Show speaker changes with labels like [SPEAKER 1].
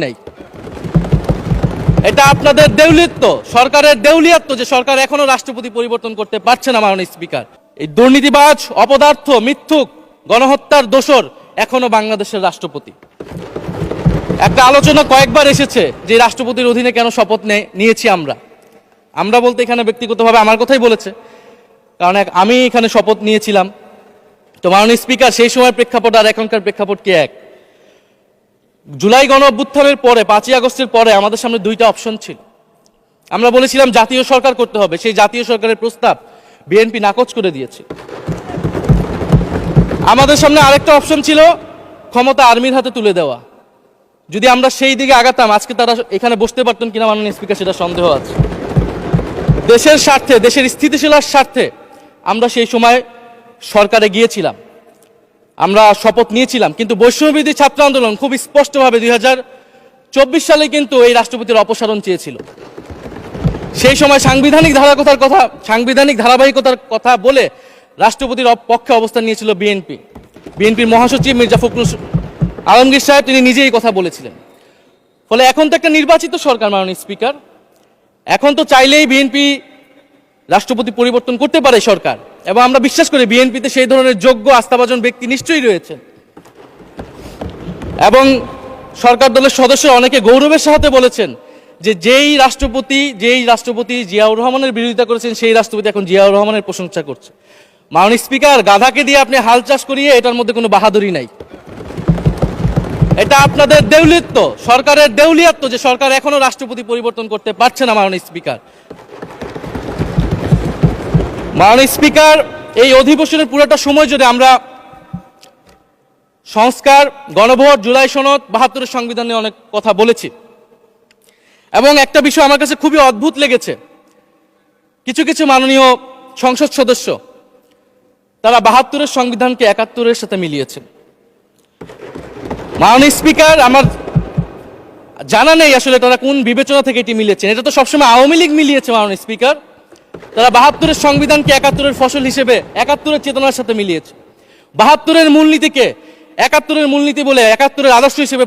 [SPEAKER 1] নাই। এটা আপনাদের দেউলিয়ত্ব, সরকারের দেউলিয়ত্ব যে সরকার এখনো রাষ্ট্রপতি পরিবর্তন করতে পারছে না। মাননীয় স্পিকার, এই দুর্নীতিবাজ, অপদার্থ, মিথ্যুক, গণহত্যার দোষর এখনো বাংলাদেশের রাষ্ট্রপতি। একটা আলোচনা কয়েকবার এসেছে যে রাষ্ট্রপতির অধীনে কেন শপথ নিয়েছি আমরা বলতে এখানে ব্যক্তিগতভাবে আমার কথাই বলেছে, কারণ আমি এখানে শপথ নিয়েছিলাম। তো মাননীয় স্পিকার, সেই সময়ের প্রেক্ষাপট আর এখনকার প্রেক্ষাপট কি এক? জুলাই গণ অভ্যুত্থানের পরে 5ই আগস্টের পরে আমাদের সামনে দুইটা অপশন ছিল। আমরা বলেছিলাম জাতীয় সরকার করতে হবে, সেই জাতীয় সরকারের প্রস্তাব বিএনপি নাকচ করে দিয়েছে। আমাদের সামনে আরেকটা অপশন ছিল ক্ষমতা আর্মির হাতে তুলে দেওয়া। যদি আমরা সেই দিকে আগাতাম, আজকে তারা এখানে বসতে পারতেন কিনা মাননীয় স্পিকার সেটা সন্দেহ আছে। দেশের স্বার্থে, দেশের স্থিতিশীলতার স্বার্থে আমরা সেই সময় সরকারে গিয়েছিলাম, আমরা শপথ নিয়েছিলাম। কিন্তু বৈষম্যবিরোধী ছাত্র আন্দোলন খুব স্পষ্টভাবে 2024 সালে কিন্তু এই রাষ্ট্রপতির অপসারণ চেয়েছিল। সেই সময় সাংবিধানিক ধারাবাহিকতার কথা বলে রাষ্ট্রপতির পক্ষে অবস্থান নিয়েছিল বিএনপির মহাসচিব মির্জা ফখরুল আলমগীর সাহেব, তিনি নিজেই কথা বলেছিলেন। ফলে এখন তো একটা নির্বাচিত সরকার মাননীয় স্পিকার, এখন তো চাইলেই বিএনপি রাষ্ট্রপতি পরিবর্তন করতে পারে সরকার, এবং আমরা বিশ্বাস করি বিএনপিতে সেই ধরনের যোগ্য আস্থাভাজন ব্যক্তি নিশ্চয়ই রয়েছেন। এবং সরকার দলের সদস্য অনেকে গৌরবের সাথে বলেছেন যে যেই রাষ্ট্রপতি জিয়াউর রহমানের বিরোধিতা করেছেন, সেই রাষ্ট্রপতি এখন জিয়াউর রহমানের প্রশংসা করছে। মাননীয় স্পিকার, গাধাকে দিয়ে আপনি হাল চাষ করিয়ে এটার মধ্যে কোনো বাহাদুরি নাই। এটা আপনাদের দেউলিয়ত্ব, সরকারের দেউলিয়ত্ব যে সরকার এখনো রাষ্ট্রপতি পরিবর্তন করতে পারছে না। মাননীয় স্পিকার, এই অধিবেশনের পুরোটা সময় যদি আমরা সংস্কার, গণভোট, জুলাই সনদ, 72-এর সংবিধান নিয়ে অনেক কথা বলেছি, এবং একটা বিষয় আমার কাছে খুবই অদ্ভুত লেগেছে, কিছু মাননীয় সংসদ সদস্য তারা 72-এর সংবিধানকে 71-এর সাথে মিলিয়েছেন। মাননীয় স্পিকার, আমার জানা নেই আসলে তারা কোন বিবেচনা থেকে এটি মিলিয়েছেন। এটা তো সবসময় আওয়ামী লীগ মিলিয়েছে মাননীয় স্পিকার। তারা 72-এর সংবিধানকে 71-এর ফসল হিসেবে 71-এর চেতনার সাথে মিলিয়েছে। 72-এর মূলনীতিকে 71-এর মূলনীতি বলে 71-এর আদর্শ হিসেবে